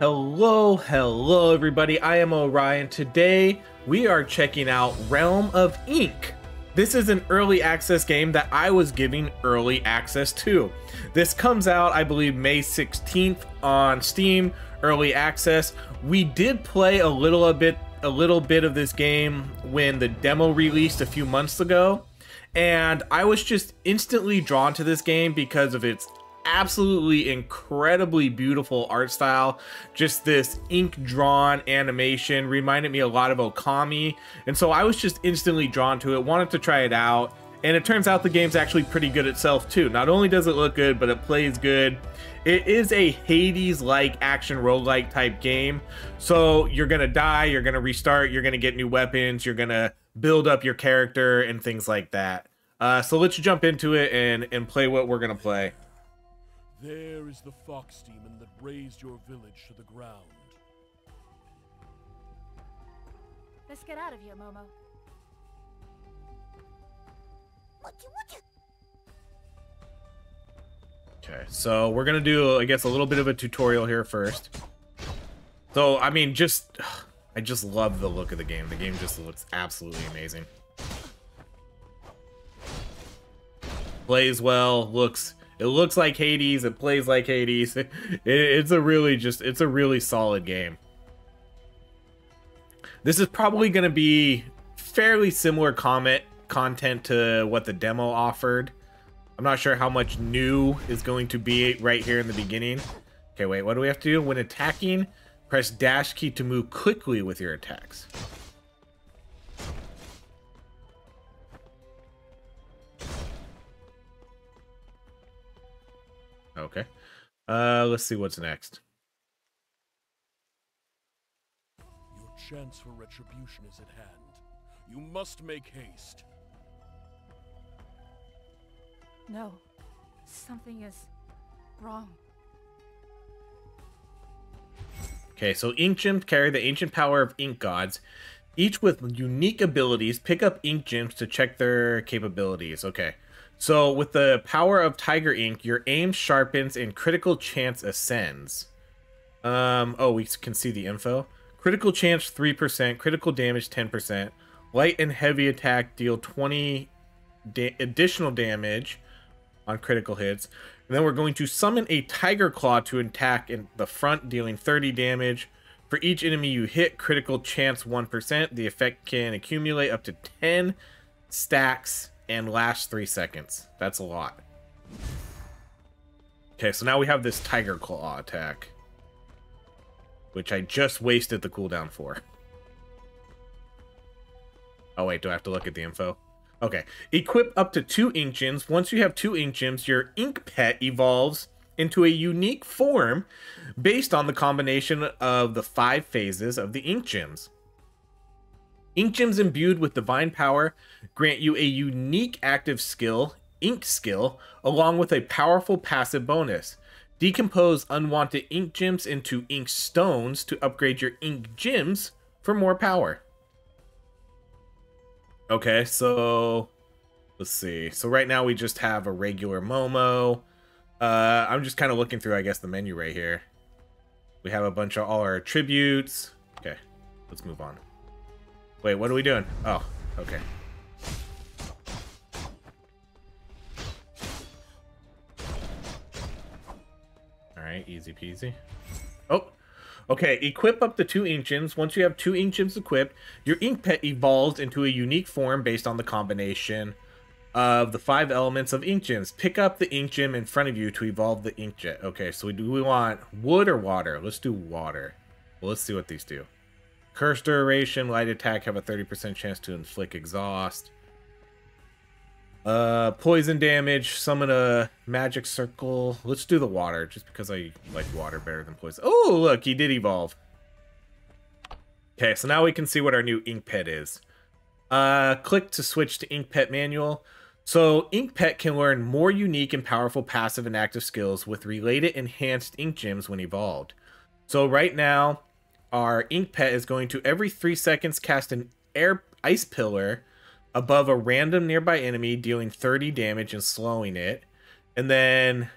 Hello everybody, I am Orion. Today we are checking out Realm of Ink. This is an early access game that I was giving early access to. This comes out, I believe, May 16th on Steam, early access. We did play a little bit of this game when the demo released a few months ago, and I was just instantly drawn to this game because of its absolutely incredibly beautiful art style. Just this ink drawn animation reminded me a lot of Okami, and so I was just instantly drawn to it, wanted to try it out, and it turns out the game's actually pretty good itself too. Not only does it look good, but it plays good. It is a Hades-like action roguelike type game, so you're gonna die, you're gonna restart, you're gonna get new weapons, you're gonna build up your character and things like that. So let's jump into it and play what we're gonna play. There is the fox demon that razed your village to the ground. Let's get out of here, Momo. Okay, so we're gonna do, I guess, a little bit of a tutorial here first. So, I mean, I just love the look of the game. The game just looks absolutely amazing. Plays well, it looks like Hades, it plays like Hades. It's a really solid game. This is probably going to be fairly similar content to what the demo offered. I'm not sure how much new is going to be right here in the beginning. Okay, wait, what do we have to do? When attacking, press dash key to move quickly with your attacks. Okay. Let's see what's next. Your chance for retribution is at hand. You must make haste. No, something is wrong. Okay, so ink gems carry the ancient power of ink gods, each with unique abilities. Pick up ink gems to check their capabilities. Okay. So with the power of Tiger Ink, your aim sharpens and critical chance ascends. Oh, we can see the info. Critical chance 3%, critical damage 10%. Light and heavy attack deal 20 additional damage on critical hits. And then we're going to summon a Tiger Claw to attack in the front, dealing 30 damage. For each enemy you hit, critical chance 1%. The effect can accumulate up to 10 stacks and last 3 seconds. That's a lot. Okay, so now we have this Tiger Claw attack, which I just wasted the cooldown for. Oh wait, do I have to look at the info? Okay. Equip up to 2 ink gems. Once you have 2 ink gems, your ink pet evolves into a unique form based on the combination of the 5 phases of the ink gems. Ink gems imbued with divine power grant you a unique active skill, ink skill, along with a powerful passive bonus. Decompose unwanted ink gems into ink stones to upgrade your ink gems for more power. Okay, so let's see. So right now we just have a regular Momo. I'm just kind of looking through, I guess, the menu right here. We have a bunch of all our attributes. Okay, let's move on. Wait, what are we doing? Oh, okay. Alright, easy peasy. Oh, okay. Equip up to 2 ink gems. Once you have 2 ink gems equipped, your ink pet evolves into a unique form based on the combination of the 5 elements of ink gems. Pick up the ink gem in front of you to evolve the inkjet. Okay, so do we want wood or water? Let's do water. Well, let's see what these do. Curse duration, light attack have a 30% chance to inflict exhaust. Poison damage, summon a magic circle. Let's do the water, just because I like water better than poison. Oh, look, he did evolve. Okay, so now we can see what our new ink pet is. Click to switch to ink pet manual. So ink pet can learn more unique and powerful passive and active skills with related enhanced ink gems when evolved. So right now, our ink pet is going to every 3 seconds cast an ice pillar above a random nearby enemy, dealing 30 damage and slowing it. And then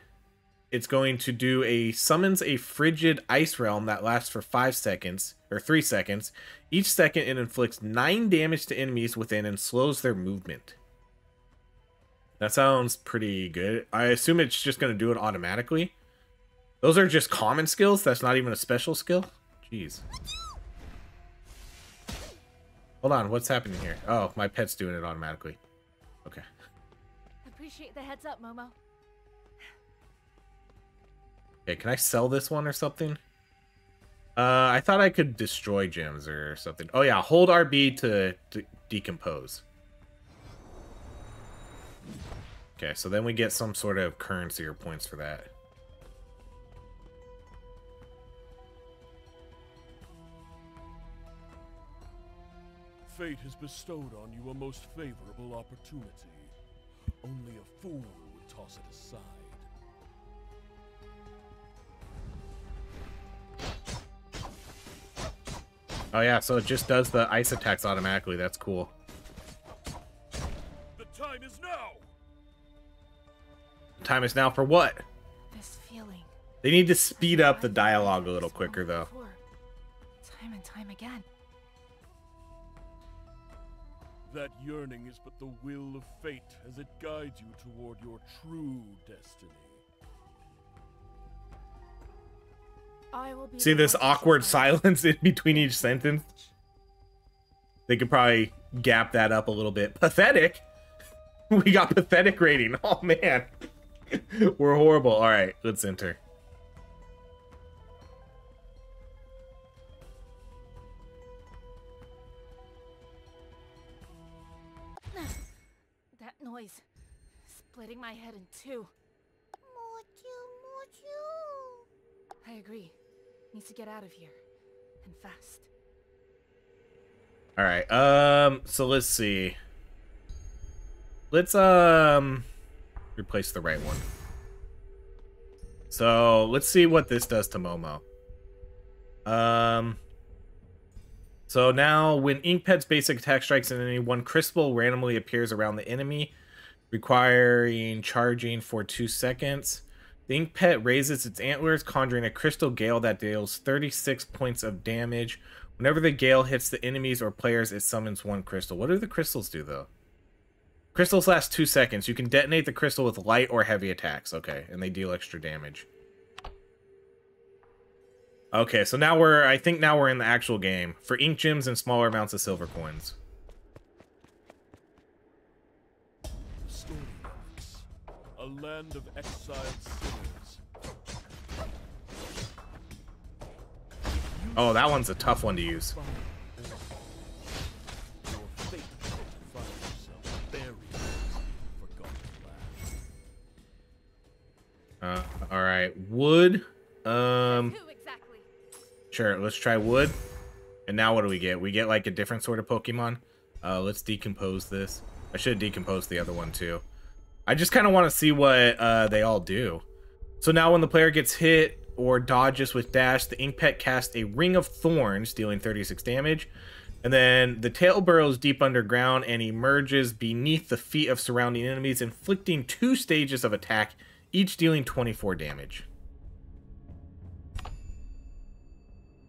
it's going to do a summons a frigid ice realm that lasts for 5 seconds or 3 seconds. Each second it inflicts 9 damage to enemies within and slows their movement. That sounds pretty good. I assume it's just going to do it automatically. Those are just common skills. That's not even a special skill. Jeez. Hold on, what's happening here? Oh, my pet's doing it automatically. Okay. Appreciate the heads up, Momo. Okay, can I sell this one or something? I thought I could destroy gems or something. Oh yeah, hold RB to decompose. Okay, so then we get some sort of currency or points for that. Fate has bestowed on you a most favorable opportunity. Only a fool would toss it aside. Oh yeah, so it just does the ice attacks automatically. That's cool. The time is now. Time is now for what? This feeling. They need to speed up the dialogue a little quicker though. Time and time again. That yearning is but the will of fate as it guides you toward your true destiny. I will be See this awkward silence in between each sentence? They could probably gap that up a little bit. Pathetic? We got pathetic rating. Oh man. We're horrible. Alright, let's enter. That noise. Splitting my head in two. I agree. Needs to get out of here. And fast. Alright, so let's see. Let's, replace the right one. So, let's see what this does to Momo. So now, when Ink Pet's basic attack strikes an enemy, one crystal randomly appears around the enemy, requiring charging for 2 seconds. The Ink Pet raises its antlers, conjuring a crystal gale that deals 36 points of damage. Whenever the gale hits the enemies or players, it summons one crystal. What do the crystals do, though? Crystals last 2 seconds. You can detonate the crystal with light or heavy attacks. Okay, and they deal extra damage. Okay, so now I think now we're in the actual game. For ink gems and smaller amounts of silver coins. Storybox, a land of exiled sinners. Oh, that one's a tough one to use. Your fate to find yourself buried in forgotten land. Alright, wood. Who exactly? Sure, let's try wood. And now what do we get? We get like a different sort of Pokemon. Let's decompose this. I should decompose the other one too. I just kind of want to see what they all do. So now when the player gets hit or dodges with dash, the Ink Pet casts a Ring of Thorns, dealing 36 damage. And then the tail burrows deep underground and emerges beneath the feet of surrounding enemies, inflicting 2 stages of attack, each dealing 24 damage.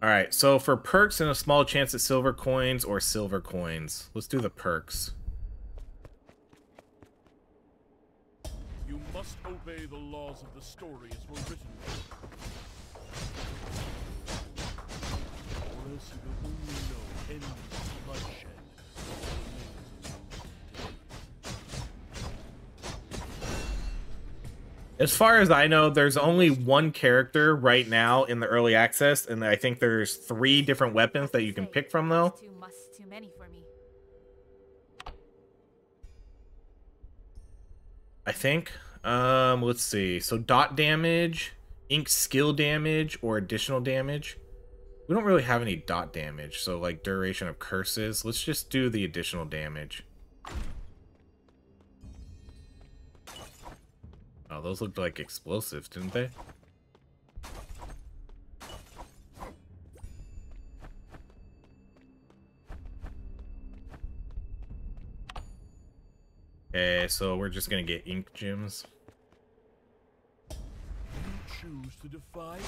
Alright, so for perks and a small chance at silver coins or silver coins. Let's do the perks. You must obey the laws of the story as were written. Or else you will only know endless bloodshed. As far as I know, there's only one character right now in the early access, and I think there's 3 different weapons that you can pick from, though. Too many for me. I think. Let's see. So dot damage, ink skill damage, or additional damage. We don't really have any dot damage, so like duration of curses. Let's just do the additional damage. Oh, those looked like explosives, didn't they? Okay, so we're just gonna get ink gems. defy it?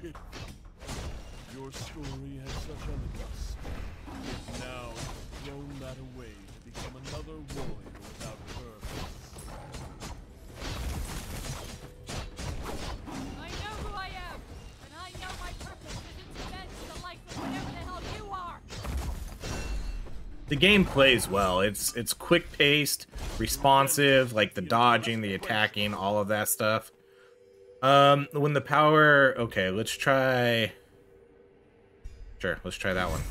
Pitiful. Your story has such elegance. Yet now you've thrown that away to become another warrior without purpose. I know who I am, and I know my purpose isn't to bend to the likes of whatever the hell you are. The game plays well. It's quick paced, responsive, like the dodging, the attacking, all of that stuff. When the power, okay, let's try. Sure, let's try that one.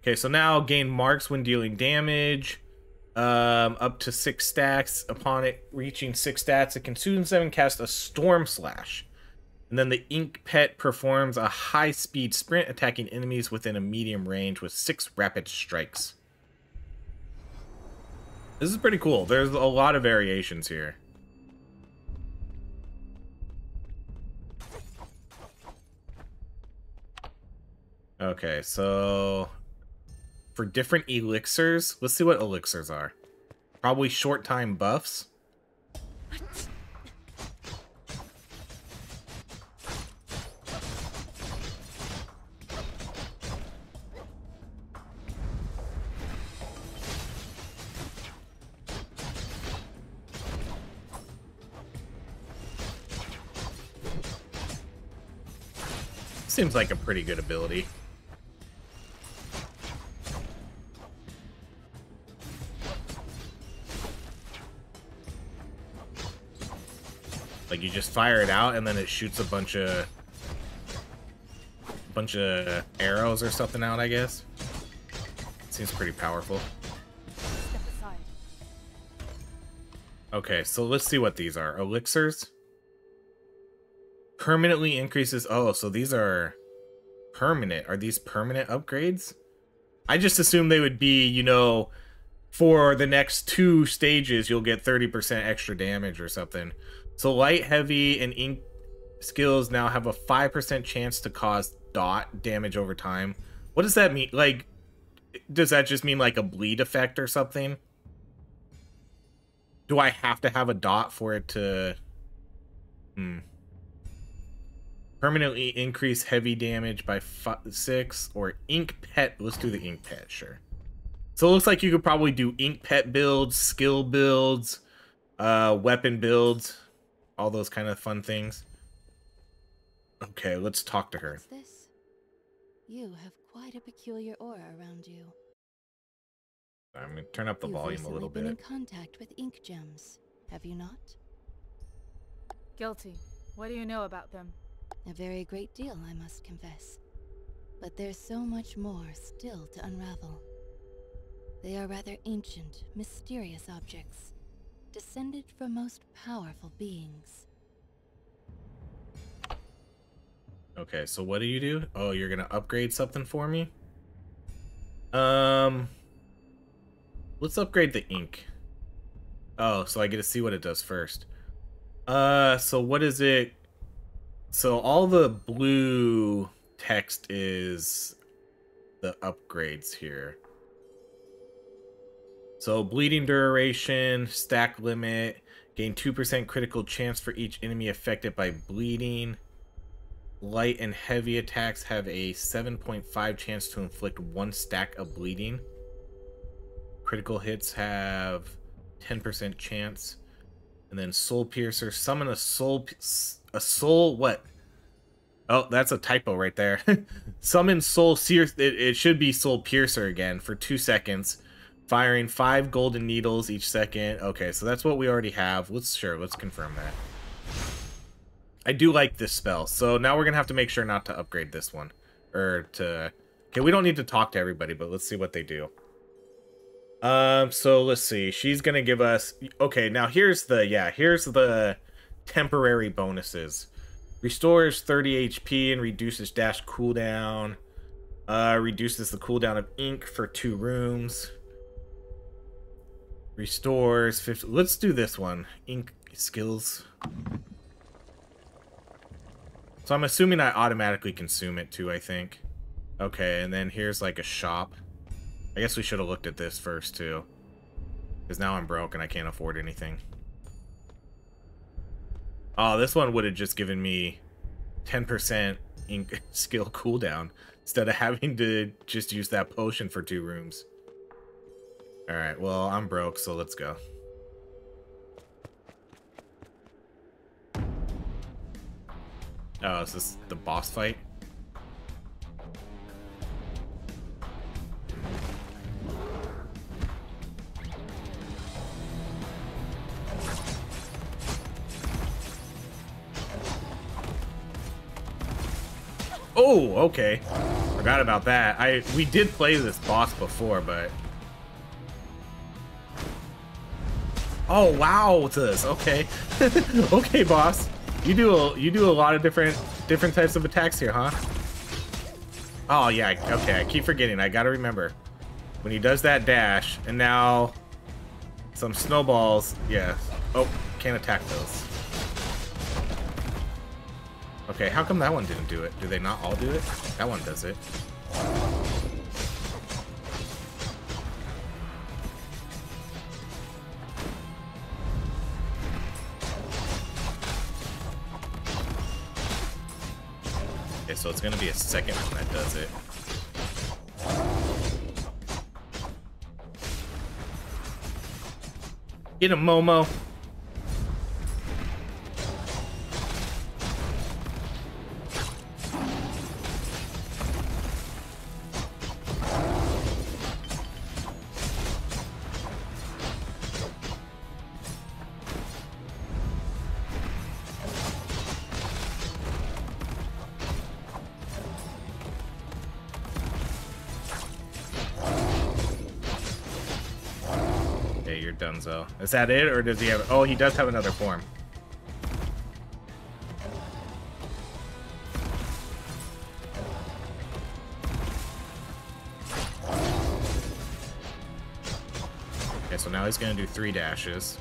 Okay, so now gain marks when dealing damage. Up to 6 stacks. Upon it reaching 6 stats, it consumes them and casts a Storm Slash. And then the Ink Pet performs a high-speed sprint, attacking enemies within a medium range with 6 rapid strikes. This is pretty cool. There's a lot of variations here. Okay, so for different elixirs, let's see what elixirs are. Probably short time buffs. Seems like a pretty good ability. Like you just fire it out and then it shoots a bunch of arrows or something out, I guess. Seems pretty powerful. Step aside. Okay, so let's see what these are. Elixirs. Permanently increases. Oh, so these are permanent. Are these permanent upgrades? I just assumed they would be, you know, for the next 2 stages, you'll get 30% extra damage or something. So light, heavy, and ink skills now have a 5% chance to cause dot damage over time. What does that mean? Like, does that just mean like a bleed effect or something? Do I have to have a dot for it to... Permanently increase heavy damage by 6, or Ink Pet. Let's do the Ink Pet, sure. So it looks like you could probably do Ink Pet builds, skill builds, weapon builds, all those kind of fun things. Okay, let's talk to her. What's this? You have quite a peculiar aura around you. I'm gonna turn up the volume a little You've recently bit. been in contact with ink gems, have you not? Guilty. What do you know about them? A very great deal, I must confess. But there's so much more still to unravel. They are rather ancient, mysterious objects, descended from most powerful beings. Okay, so what do you do? Oh, you're gonna upgrade something for me? Let's upgrade the ink. Oh, so I get to see what it does first. So what is it? So all the blue text is the upgrades here. So bleeding duration, stack limit, gain 2% critical chance for each enemy affected by bleeding. Light and heavy attacks have a 7.5 chance to inflict 1 stack of bleeding. Critical hits have 10% chance. And then Soul Piercer, summon a soul what? Oh, that's a typo right there. Summon Soul Piercer, it should be Soul Piercer again for 2 seconds. Firing 5 golden needles each second. Okay, so that's what we already have. Let's confirm that. I do like this spell. So now we're gonna have to make sure not to upgrade this one. Okay, we don't need to talk to everybody, but let's see what they do. So let's see. She's gonna give us... Okay, now here's the temporary bonuses. Restores 30 HP and reduces dash cooldown. Reduces the cooldown of ink for 2 rooms. Restores 50... Let's do this one. Ink skills. So I'm assuming I automatically consume it too, I think. Okay, and then here's like a shop. I guess we should have looked at this first too. Because now I'm broke and I can't afford anything. Oh, this one would have just given me 10% ink skill cooldown instead of having to just use that potion for 2 rooms. Alright, well, I'm broke, so let's go. Oh, is this the boss fight? Oh, okay. Forgot about that. We did play this boss before, but... Oh, wow, it's this. Okay. Okay, boss. You do a lot of different types of attacks here, huh? Oh, yeah. Okay, I keep forgetting. I gotta remember. When he does that dash, and now some snowballs. Yeah. Oh, can't attack those. Okay, how come that one didn't do it? Do they not all do it? That one does it. Okay, so it's gonna be a second one that does it. Get him, Momo. Dunzo. Is that it, or does he have... Oh, he does have another form. Okay, so now he's gonna do 3 dashes.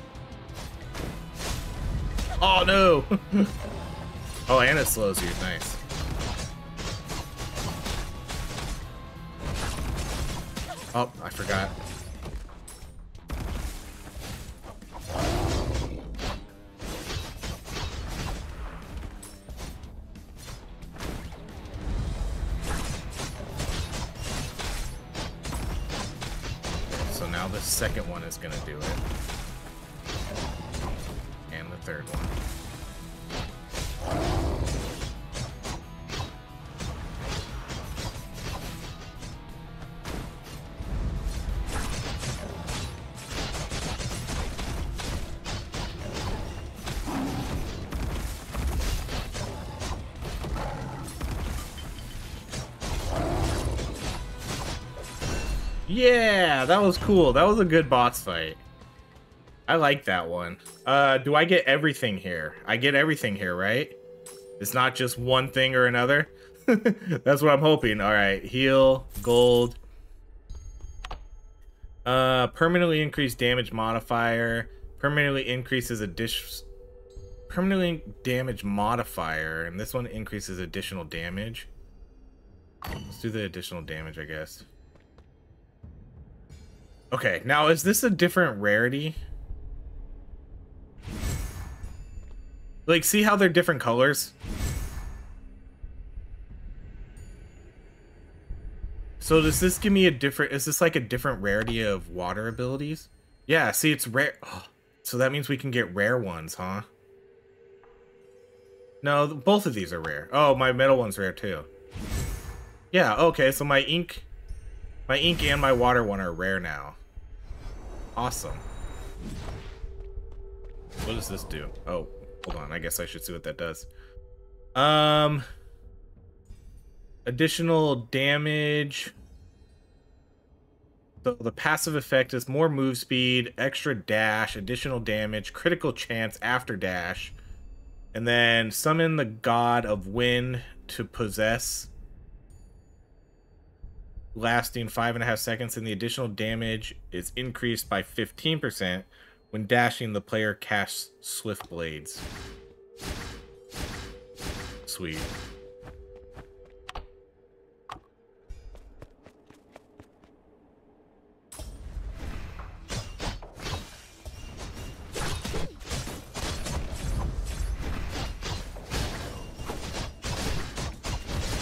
Oh, no! Oh, and it slows you. Nice. Oh, I forgot. Second one is gonna do it, and the third one. Yeah, that was cool. That was a good boss fight. I like that one. Do I get everything here? I get everything here, right? It's not just one thing or another. That's what I'm hoping. All right, heal, gold. Permanently increased damage modifier. Permanently increases permanently damage modifier, and this one increases additional damage. Let's do the additional damage, I guess. Okay, now is this a different rarity? Like, see how they're different colors? So does this give me a different... Is this like a different rarity of water abilities? Yeah, see, it's rare. Oh, so that means we can get rare ones, huh? No, both of these are rare. Oh, my metal one's rare too. Yeah, okay, so my ink and my water one are rare now. Awesome. What does this do? Oh, hold on. I guess I should see what that does. Additional damage. So the passive effect is more move speed, extra dash, additional damage, critical chance after dash, and then summon the god of wind to possess, lasting 5.5 seconds, and the additional damage is increased by 15% when dashing. The player casts swift blades. Sweet.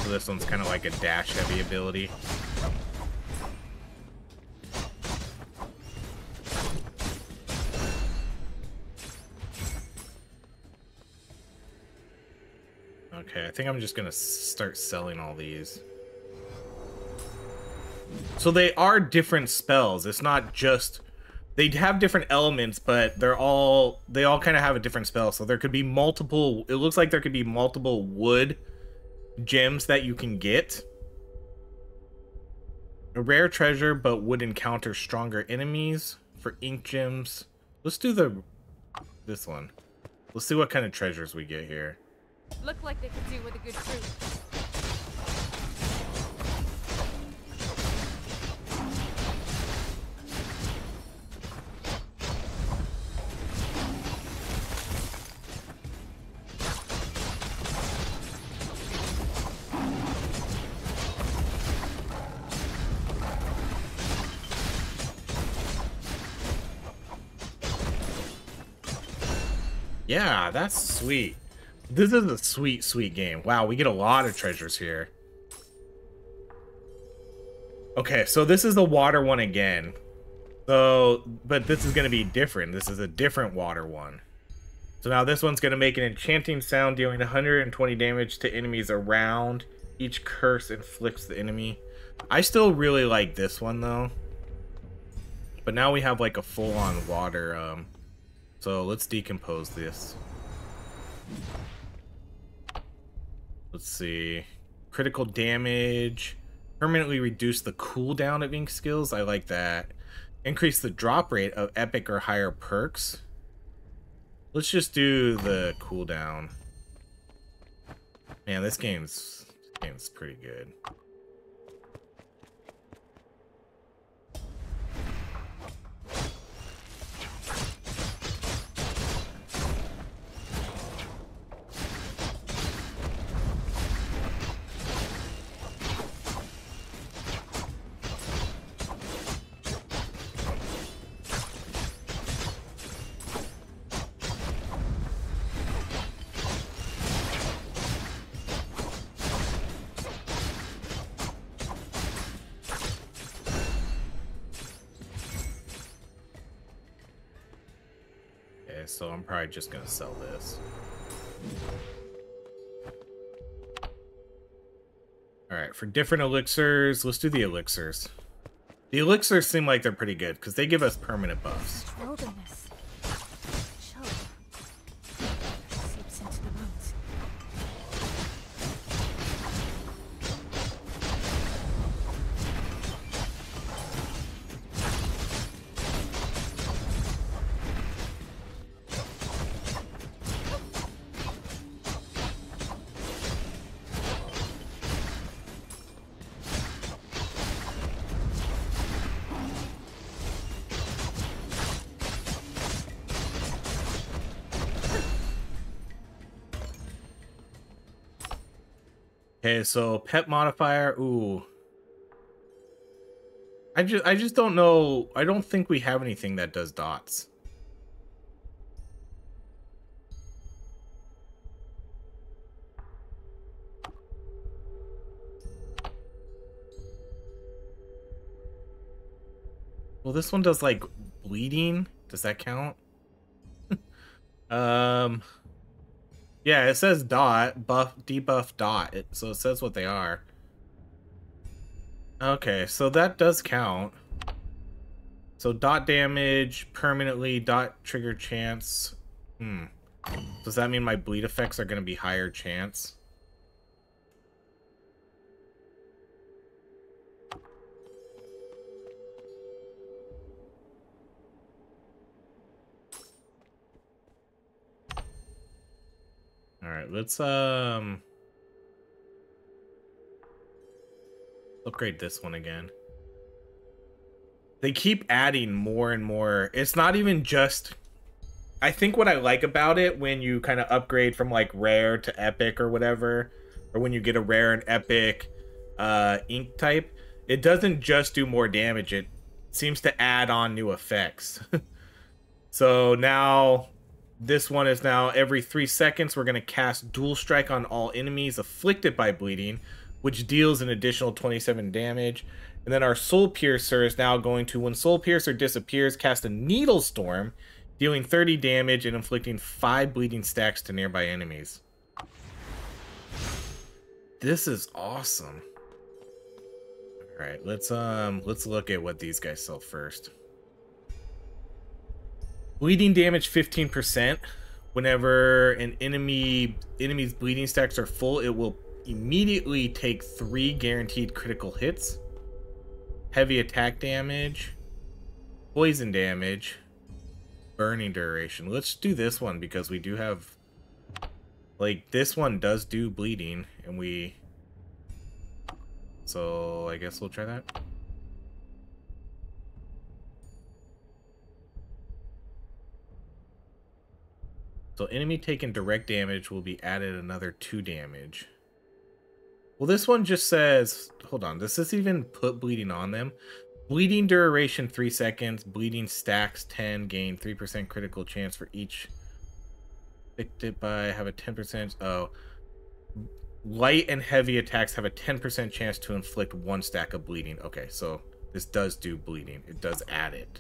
So this one's kind of like a dash heavy ability. Okay, I think I'm just gonna start selling all these. So they are different spells. It's not just, they have different elements, but they all kind of have a different spell. So there could be multiple, it looks like there could be multiple wood gems that you can get. A rare treasure, but would encounter stronger enemies. For ink gems, let's do this one. Let's see what kind of treasures we get here. Look like they could do with a good truth. Yeah, that's sweet. This is a sweet, sweet game. Wow, we get a lot of treasures here. Okay, so this is the water one again. So, but this is going to be different. This is a different water one. So now this one's going to make an enchanting sound dealing 120 damage to enemies around. Each curse inflicts the enemy. I still really like this one though. But now we have like a full-on water. So let's decompose this. Let's see. Critical damage. Permanently reduce the cooldown of ink skills. I like that. Increase the drop rate of epic or higher perks. Let's just do the cooldown. Man, this game's pretty good. So I'm probably just gonna sell this. Alright, for different elixirs, let's do the elixirs. The elixirs seem like they're pretty good because they give us permanent buffs. Wilderness. Chill. Seeps into the bones. Okay, so pet modifier, ooh. I just don't know. I don't think we have anything that does dots. Well, this one does like bleeding. Does that count? Yeah, it says dot, buff, debuff dot. So it says what they are. Okay, so that does count. So dot damage, permanently, dot trigger chance. Does that mean my bleed effects are going to be higher chance? All right, let's upgrade this one again. They keep adding more and more. It's not even just, I think what I like about it when you kind of upgrade from like rare to epic or whatever, or when you get a rare and epic ink type, it doesn't just do more damage. It seems to add on new effects. So now this one is now every 3 seconds we're going to cast dual strike on all enemies afflicted by bleeding which deals an additional 27 damage. And then our Soul Piercer is now going to, when Soul Piercer disappears, cast a Needle Storm, dealing 30 damage and inflicting 5 bleeding stacks to nearby enemies. This is awesome. All right, let's look at what these guys sell first. Bleeding damage 15%. Whenever an enemy's bleeding stacks are full, it will immediately take 3 guaranteed critical hits. Heavy attack damage, poison damage, burning duration. Let's do this one because we do have, like, this one does do bleeding, and so I guess we'll try that. So enemy taking direct damage will be added another 2 damage. Well, this one just says, hold on, does this even put bleeding on them? Bleeding duration 3 seconds, bleeding stacks 10, gain 3% critical chance for each afflicted by, have a 10%, oh. Light and heavy attacks have a 10% chance to inflict 1 stack of bleeding. Okay, so this does do bleeding. It does add it.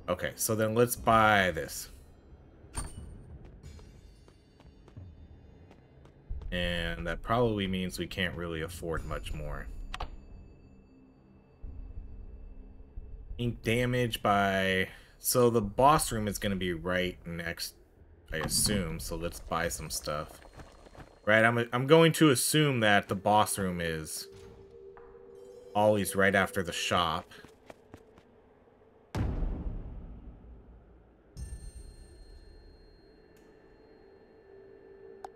Okay, so then let's buy this. And that probably means we can't really afford much more. Ink damage by... So the boss room is going to be right next, I assume. So let's buy some stuff. Right, I'm going to assume that the boss room is always right after the shop.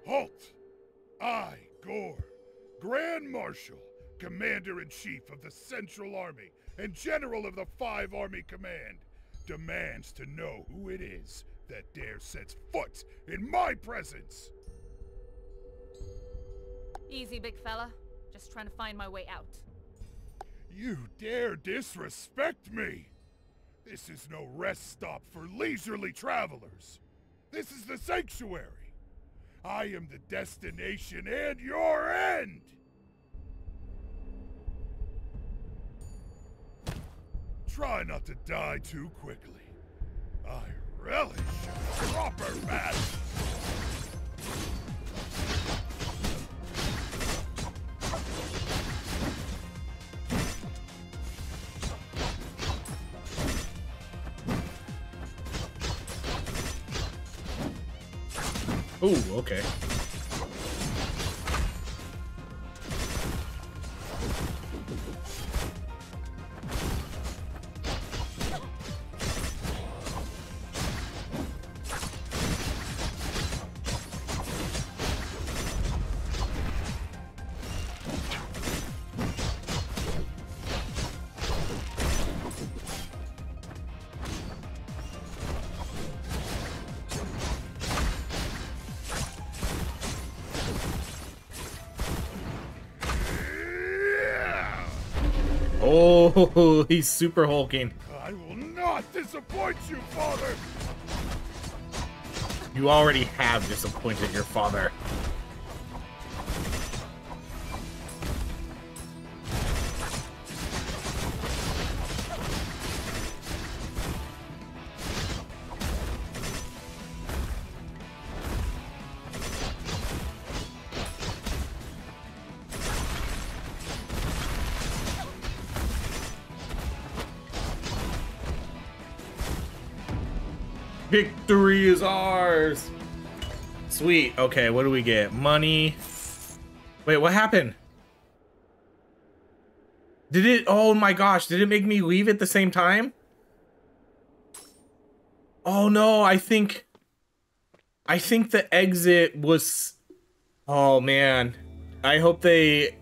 Halt! I, Gore, Grand Marshal, Commander-in-Chief of the Central Army, and General of the 5 Army Command, demands to know who it is that dare sets foot in my presence! Easy, big fella. Just trying to find my way out. You dare disrespect me! This is no rest stop for leisurely travelers. This is the Sanctuary. I am the destination and your end! Try not to die too quickly. I relish proper battle. Ooh, okay. Oh, he's super hulking. I will not disappoint you, Father! You already have disappointed your father. Victory is ours! Sweet. Okay, what do we get? Money. Wait, what happened? Did it... Oh my gosh, did it make me leave at the same time? Oh no, I think the exit was... Oh man. I hope they...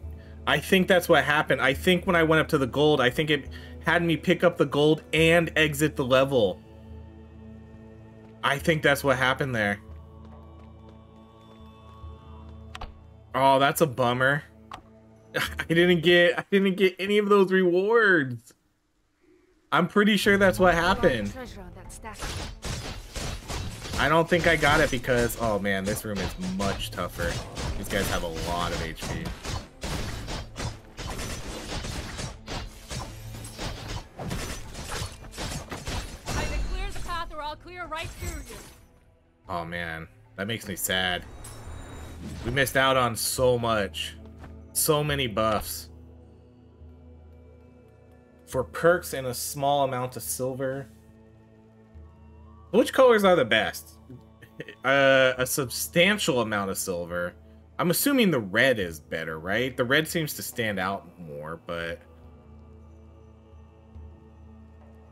I think that's what happened. I think when I went up to the gold, I think it had me pick up the gold and exit the level. I think that's what happened there. Oh, that's a bummer. I didn't get any of those rewards. I'm pretty sure that's what happened. I don't think I got it because, oh man, this room is much tougher. These guys have a lot of HP. Oh man, that makes me sad. We missed out on so much. So many buffs. For perks and a small amount of silver. Which colors are the best? A substantial amount of silver. I'm assuming the red is better, right? The red seems to stand out more, but...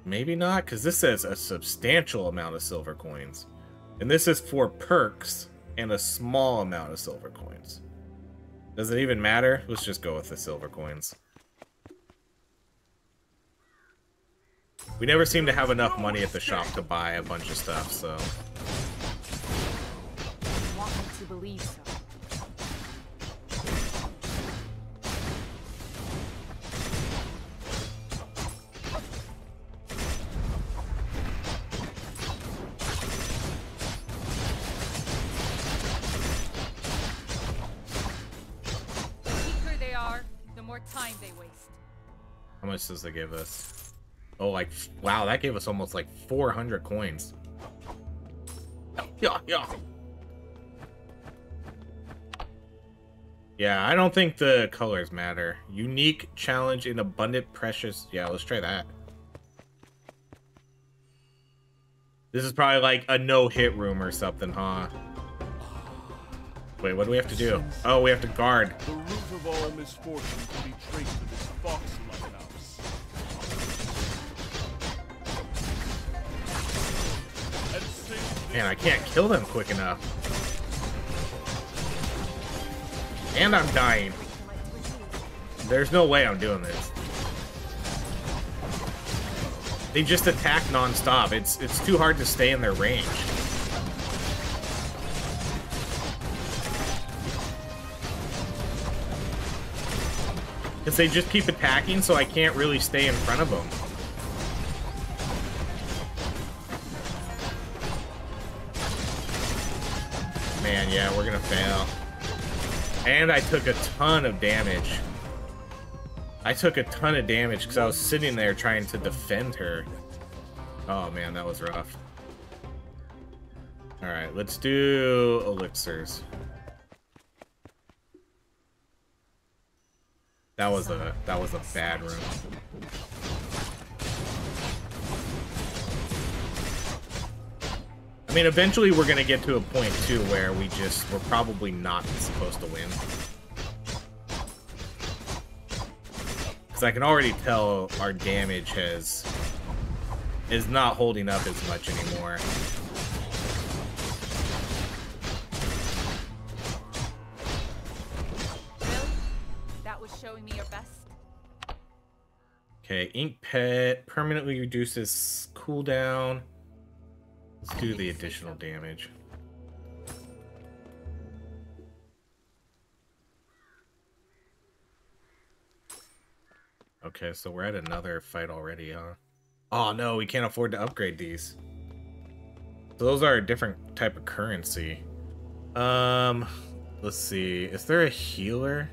maybe not, because this says a substantial amount of silver coins. And this is for perks and a small amount of silver coins. Does it even matter? Let's just go with the silver coins. We never seem to have enough money at the shop to buy a bunch of stuff, so... I want me to believe so. The weaker they are, the more time they waste. How much does it give us? Oh, like, wow, that gave us almost like 400 coins. Yeah. Yeah, I don't think the colors matter. Unique, challenge, and abundant, precious. Yeah, let's try that. This is probably like a no-hit room or something, huh? Wait, what do we have to do? Oh, we have to guard. The root of all misfortune can be traced to this fox-like house. Man, I can't kill them quick enough. And I'm dying. There's no way I'm doing this. They just attack non-stop. It's too hard to stay in their range. Because they just keep attacking, so I can't really stay in front of them. Man, yeah, we're gonna fail. And I took a ton of damage. I took a ton of damage because I was sitting there trying to defend her. Oh man, that was rough. Alright, let's do elixirs. That was a bad room. I mean, eventually we're gonna get to a point too where we're probably not supposed to win. Because I can already tell our damage is not holding up as much anymore. Really? That was showing me your best. Okay, ink pet permanently reduces cooldown. Let's do the additional damage. Okay, so we're at another fight already, huh? Oh no, we can't afford to upgrade these. So those are a different type of currency. Let's see. Is there a healer?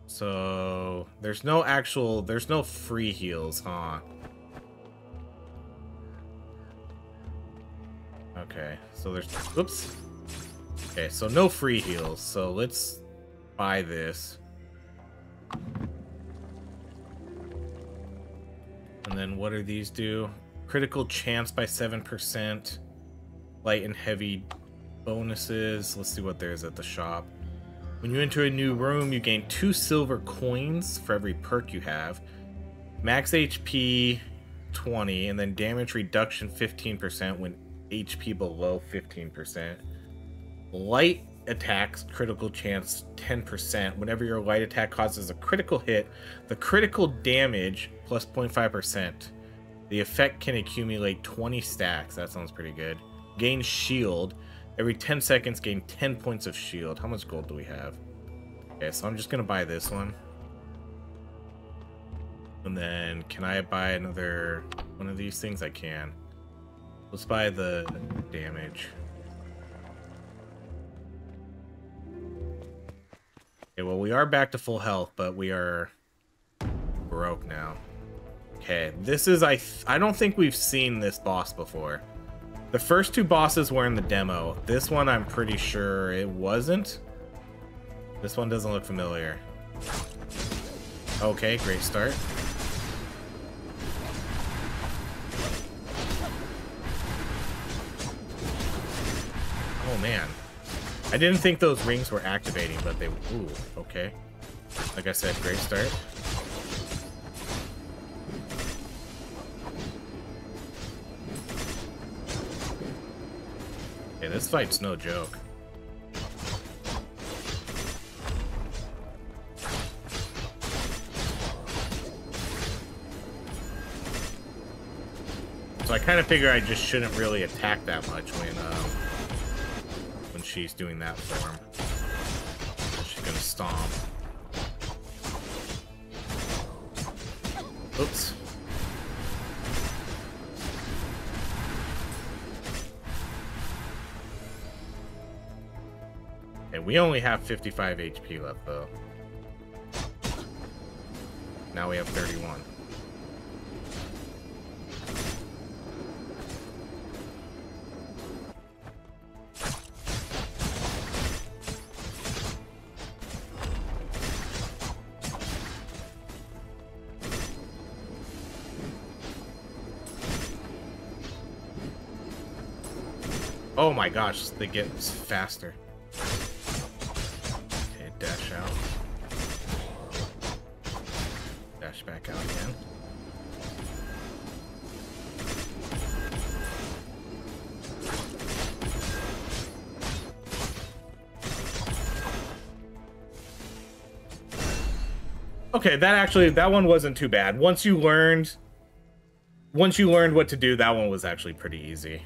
So there's no free heals, huh? Okay, so oops. Okay, so no free heals. So let's buy this. And then what do these do? Critical chance by 7%. Light and heavy bonuses. Let's see what there is at the shop. When you enter a new room, you gain 2 silver coins for every perk you have. Max HP 20, and then damage reduction 15% when HP below 15%. Light attacks, critical chance 10%. Whenever your light attack causes a critical hit, the critical damage plus 0.5%. The effect can accumulate 20 stacks. That sounds pretty good. Gain shield. Every 10 seconds, gain 10 points of shield. How much gold do we have? Okay, so I'm just going to buy this one. And then, can I buy another one of these things? I can. Let's buy the damage. Okay, well, we are back to full health, but we are broke now. Okay, this is I don't think we've seen this boss before. The first two bosses were in the demo. This one I'm pretty sure it wasn't. This one doesn't look familiar. Okay, great start. Oh man. I didn't think those rings were activating, but they... Ooh, okay. Like I said, great start. Okay, this fight's no joke. So I kind of figure I just shouldn't really attack that much when she's doing that form. She's gonna stomp. Oops. And we only have 55 HP left though. Now we have 31. Oh my gosh, they get faster. Okay, dash out. Dash back out again. Okay, that one wasn't too bad. Once you learned what to do, that one was actually pretty easy.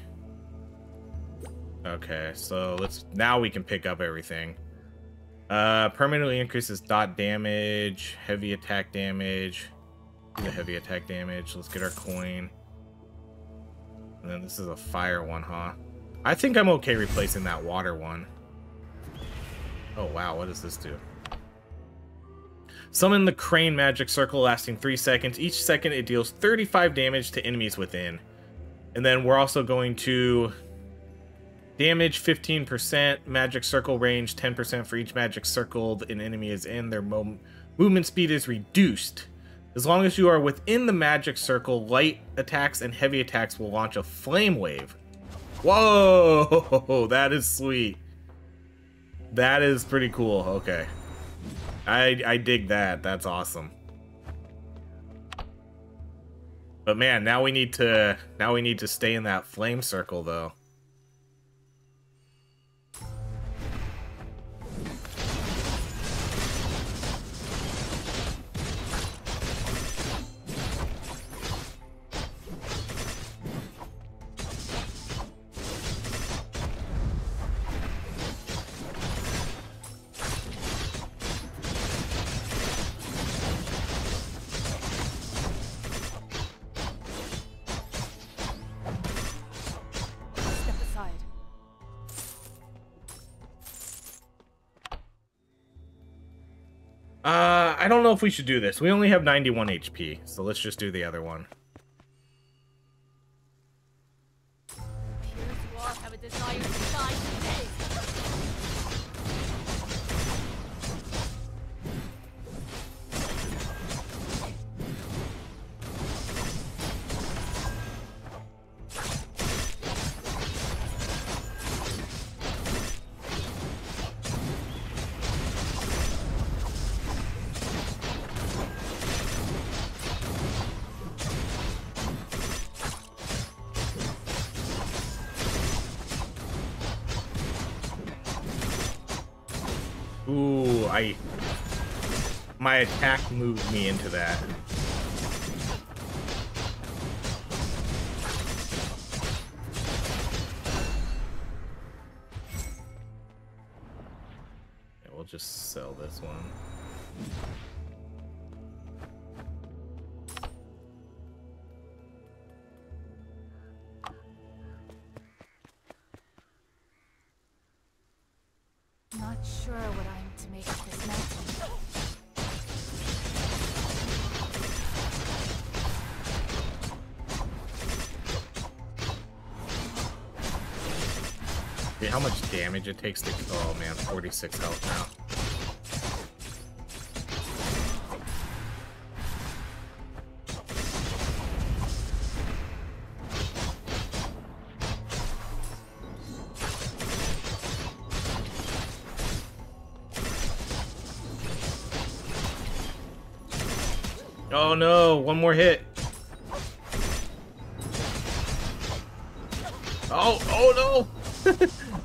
Okay, so now we can pick up everything. Permanently increases dot damage, heavy attack damage. Do the heavy attack damage. Let's get our coin. And then this is a fire one, huh? I think I'm okay replacing that water one. Oh wow, what does this do? Summon the crane magic circle lasting 3 seconds. Each second it deals 35 damage to enemies within. And then we're also going to damage 15%, magic circle range 10% for each magic circle an enemy is in. Their movement speed is reduced. As long as you are within the magic circle, light attacks and heavy attacks will launch a flame wave. Whoa, that is sweet. That is pretty cool. Okay. I dig that. That's awesome. But man, now we need to stay in that flame circle though. I don't know if we should do this. We only have 91 HP, so let's just do the other one. Appears you all have a desire to die today. Ooh, my attack moved me into that. Yeah, we'll just sell this one. Not sure what I'm to make of this mountain. Okay, how much damage it takes to... Oh man, 46 health now. Oh no, one more hit. Oh no!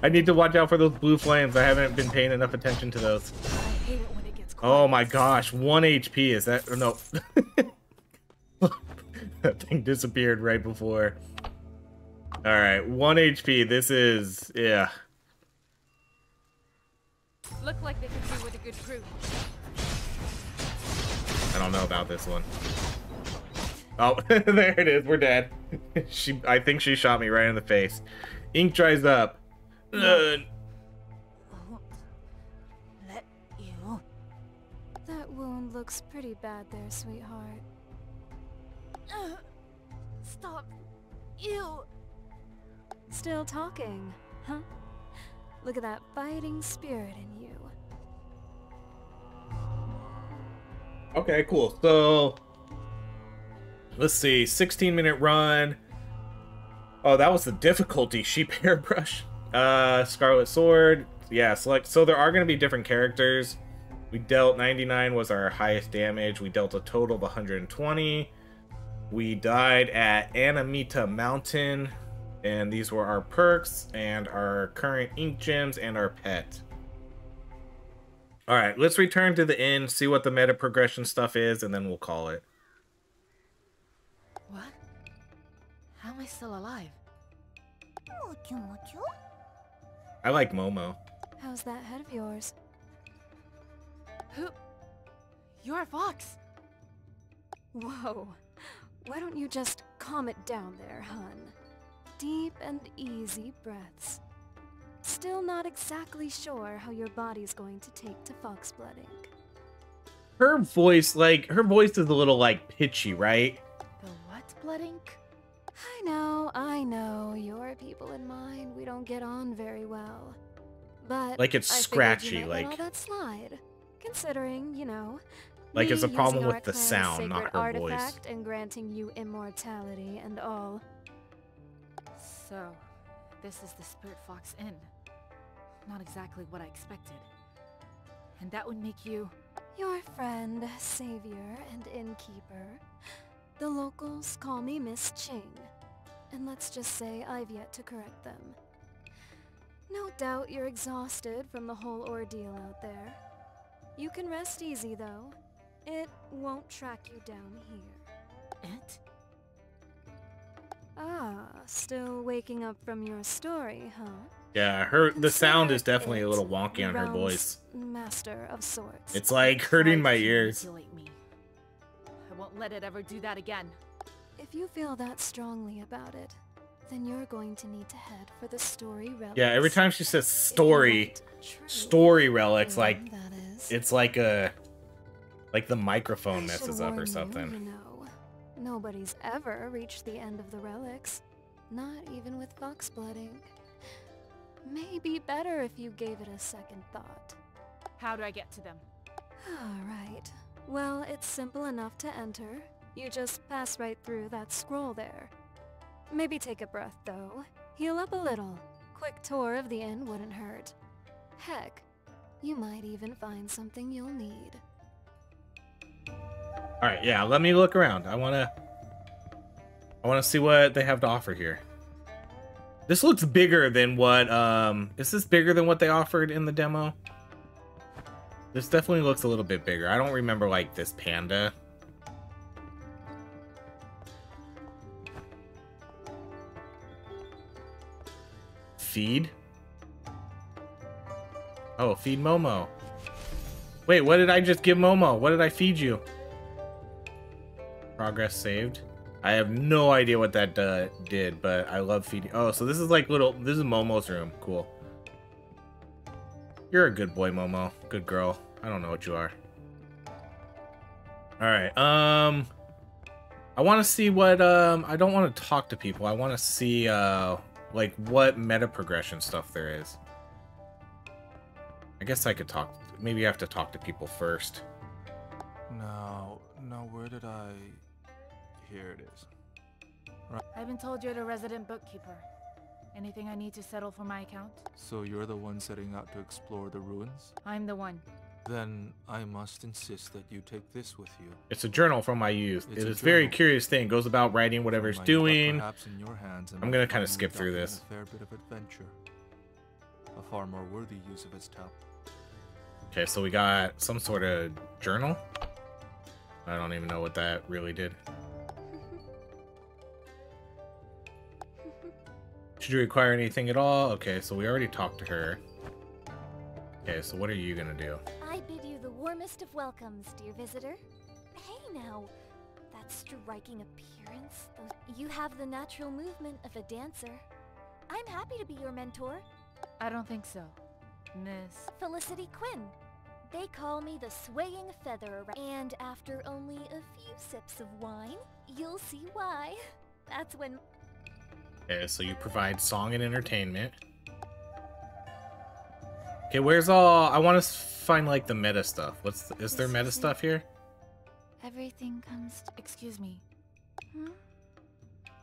I need to watch out for those blue flames. I haven't been paying enough attention to those. I hate it when it gets quiet. Oh my gosh, 1 HP. Is that... Or no. That thing disappeared right before. Alright, 1 HP. This is... Yeah. Look like they could do with a good crew. I don't know about this one. Oh, there it is. We're dead. I think she shot me right in the face. Ink dries up. Won't let you. That wound looks pretty bad there, sweetheart. Stop. Ew. Still talking, huh? Look at that fighting spirit in you. Okay, cool. So, let's see. 16-minute run. Oh, that was the difficulty. Sheep hairbrush. Scarlet sword. Yeah, select. So there are going to be different characters. We dealt 99 was our highest damage. We dealt a total of 120. We died at Anamita Mountain. And these were our perks and our current ink gems and our pet. Alright, let's return to the inn, see what the meta progression stuff is, and then we'll call it. What? How am I still alive? I like Momo. How's that head of yours? Who? You're a fox. Whoa. Why don't you just calm it down there, hun? Deep and easy breaths. Still not exactly sure how your body's going to take to foxblooding. Her voice is a little, like, pitchy, right? The what, blood ink? I know, your people and mine, we don't get on very well. But Like it's I figured scratchy, you might let like... all that slide. Considering, you know, Like me it's a problem using our with the clan's sound, not sacred her voice. artifact and granting you immortality and all. So, this is the Spirit Fox Inn. Not exactly what I expected. And that would make you... Your friend, savior, and innkeeper. The locals call me Miss Ching. And let's just say I've yet to correct them. No doubt you're exhausted from the whole ordeal out there. You can rest easy, though. It won't track you down here. It? Ah, still waking up from your story, huh? Yeah, the sound is definitely a little wonky on her Realm's voice. Master of sorts. It's like hurting my Tried to ears. manipulate me. I won't let it ever do that again. If you feel that strongly about it, then you're going to need to head for the story relics. Yeah, every time she says If you story want true relics, like, freedom, that is. it's like the microphone I should messes up or warn something. You know, nobody's ever reached the end of the relics. Not even with foxblooding. Maybe better if you gave it a second thought. How do I get to them? Alright. Well, it's simple enough to enter. You just pass right through that scroll there. Maybe take a breath, though. Heal up a little. Quick tour of the inn wouldn't hurt. Heck, you might even find something you'll need. Alright, yeah, let me look around. I wanna see what they have to offer here. This looks bigger than what, is this bigger than what they offered in the demo? This definitely looks a little bit bigger. I don't remember, like, this panda. Feed? Oh, feed Momo. Wait, what did I just give Momo? What did I feed you? Progress saved. I have no idea what that did, but I love feeding. Oh, so this is like this is Momo's room. Cool. You're a good boy, Momo. Good girl. I don't know what you are. Alright, I want to see what, I don't want to talk to people. I want to see, like what meta progression stuff there is. I guess I could talk. Maybe I have to talk to people first. Now, where did I... Here it is. I've been told you're the resident bookkeeper. Anything I need to settle for my account? So you're the one setting out to explore the ruins? I'm the one. Then I must insist that you take this with you. It's a journal from my youth. It's It's a a very journal. curious thing. It goes about writing whatever it's doing. Perhaps in your hands, I'm gonna kind of skip through this. A fair bit of adventure. A far more worthy use of its talent. Okay, so we got some sort of journal. I don't even know what that really did. Should you require anything at all? Okay, so we already talked to her. Okay, so what are you gonna do? I bid you the warmest of welcomes, dear visitor. Hey now, that striking appearance. You have the natural movement of a dancer. I'm happy to be your mentor. I don't think so, Miss. Felicity Quinn. They call me the swaying feather, and after only a few sips of wine, you'll see why. That's when... Okay, so you provide song and entertainment. Okay, where's all... I want to find, like, the meta stuff. Is there meta stuff here? Everything comes to... Excuse me. Hmm?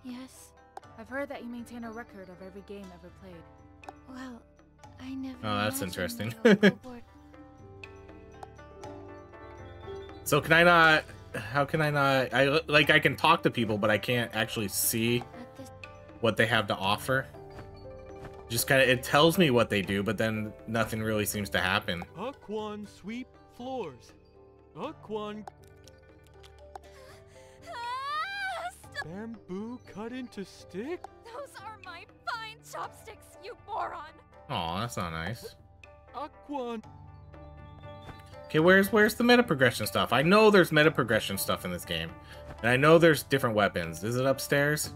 Yes? I've heard that you maintain a record of every game ever played. Well, I never Oh, that's imagined interesting. the local board... So can I not... How can I not... I can talk to people, but I can't actually see At this... what they have to offer. Just kind of... It tells me what they do, but then nothing really seems to happen. Aquan sweep floors. Aquan bamboo cut into stick? Those are my fine chopsticks, you moron! Aw, that's not nice. Aquan Okay, where's the meta progression stuff? I know there's meta progression stuff in this game. And I know there's different weapons. Is it upstairs?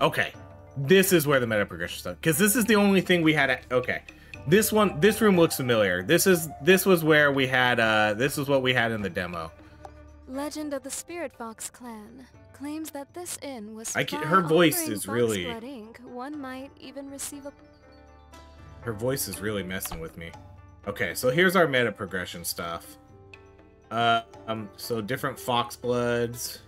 Okay. This is where the meta progression stuff... Because this is the only thing we had... Okay. This room looks familiar. This was where we had... this is what we had in the demo. Legend of the Spirit Fox clan claims that this inn was her voice is really... Blood ink. One might even receive a... Her voice is really messing with me. Okay, so here's our meta progression stuff. So different fox bloods.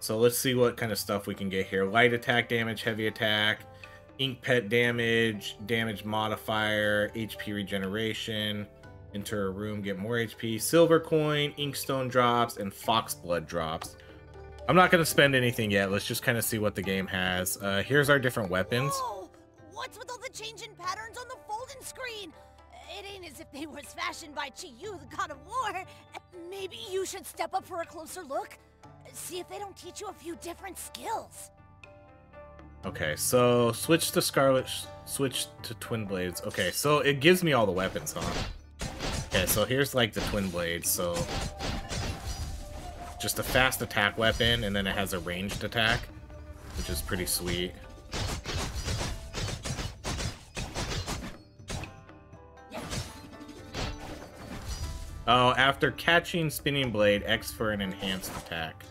So let's see what kind of stuff we can get here. Light attack damage, heavy attack, ink pet damage, damage modifier, HP regeneration. Enter a room, get more HP, silver coin, inkstone drops, and fox blood drops. I'm not going to spend anything yet. Let's just kind of see what the game has. Here's our different weapons. Oh, what's with all the changing patterns on the folding screen? It ain't as if they was fashioned by Chi-Yu, the god of war. Maybe you should step up for a closer look. See if they don't teach you a few different skills. Okay, so switch to Scarlet, switch to Twin Blades. Okay, so it gives me all the weapons, huh? Okay, so here's like the Twin Blades, so... Just a fast attack weapon, and then it has a ranged attack, which is pretty sweet. Oh, after catching Spinning Blade, X for an enhanced attack.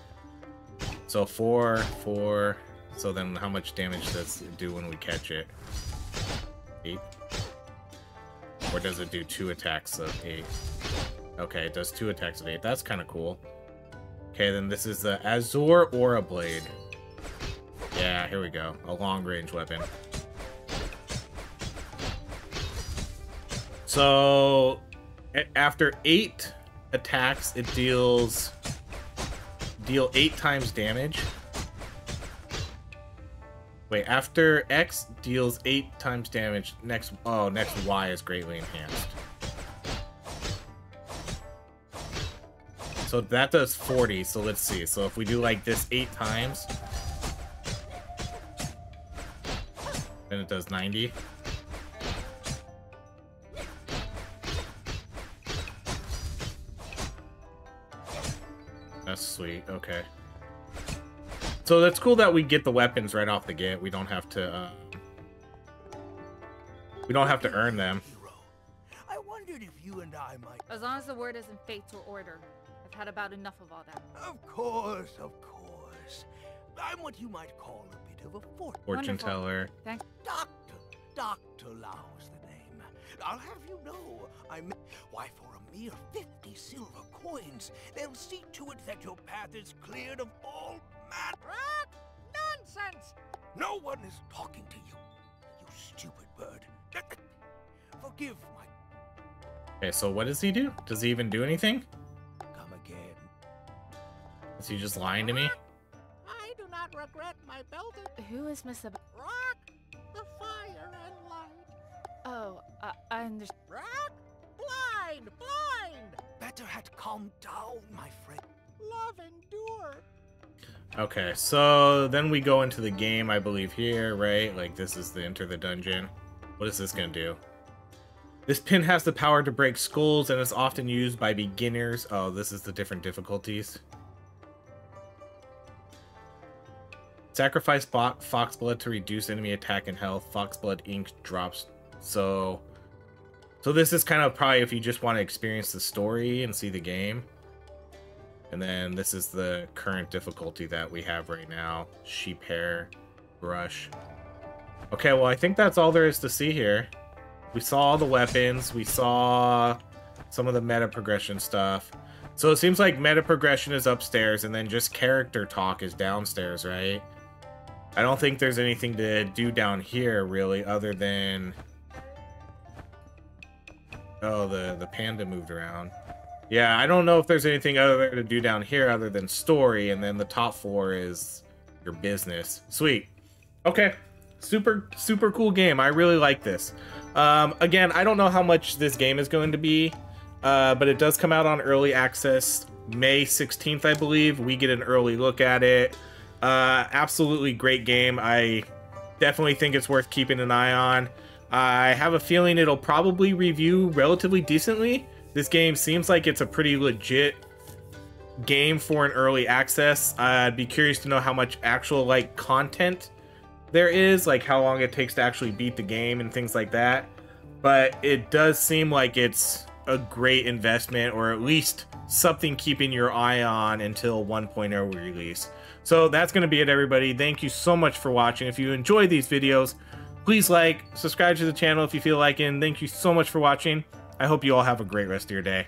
So 4, 4. So then how much damage does it do when we catch it? 8? Or does it do 2 attacks of 8? Okay, it does 2 attacks of 8. That's kind of cool. Okay, then this is the Azure Aura Blade. Yeah, here we go. A long-range weapon. So, after 8 attacks, it deal 8 times damage. Wait, after X deals 8 times damage, next Y is greatly enhanced. So that does 40, so let's see. So if we do like this 8 times, then it does 90. That's sweet, okay. So that's cool that we get the weapons right off the get. We don't have to earn them. I wondered if you and I might... As long as the word isn't fate or order. I've had about enough of all that. Of course, of course. I'm what you might call a bit of a fortune Fortune Wonderful. teller. Thanks. doctor. Dr. Lau's the name. I'll have you know, why, for a mere 50 silver coins, they'll see to it that your path is cleared of all nonsense! No one is talking to you, you stupid bird. Forgive my... Okay, so what does he do? Does he even do anything? Come again. Is he just lying to me? I do not regret my belted Who is Miss rock, the fire and light. Oh, I understand. Rock, blind! Better had calmed down, my friend. Love endure. Okay, so then we go into the game, I believe, here, right? Like, this is the enter the dungeon. What is this gonna do? This pin has the power to break skulls and is often used by beginners. Oh, this is the different difficulties. Sacrifice fox blood to reduce enemy attack and health. Fox blood ink drops. So this is kind of probably if you just want to experience the story and see the game. And then this is the current difficulty that we have right now. Sheep hair, brush. Okay, well, I think that's all there is to see here. We saw all the weapons. We saw some of the meta progression stuff. So it seems like meta progression is upstairs and then just character talk is downstairs, right? I don't think there's anything to do down here, really, other than... Oh, the panda moved around. Yeah, I don't know if there's anything other to do down here other than story, and then the top floor is your business. Sweet. Okay. Super cool game. I really like this. Again, I don't know how much this game is going to be, but it does come out on early access May 16th, I believe. We get an early look at it. Absolutely great game. I definitely think it's worth keeping an eye on. I have a feeling it'll probably review relatively decently. This game seems like it's a pretty legit game for an early access. I'd be curious to know how much actual like content there is, like how long it takes to actually beat the game and things like that. But it does seem like it's a great investment, or at least something keeping your eye on until 1.0 release. So that's going to be it, everybody. Thank you so much for watching. If you enjoy these videos, please like, subscribe to the channel if you feel like it, and thank you so much for watching. I hope you all have a great rest of your day.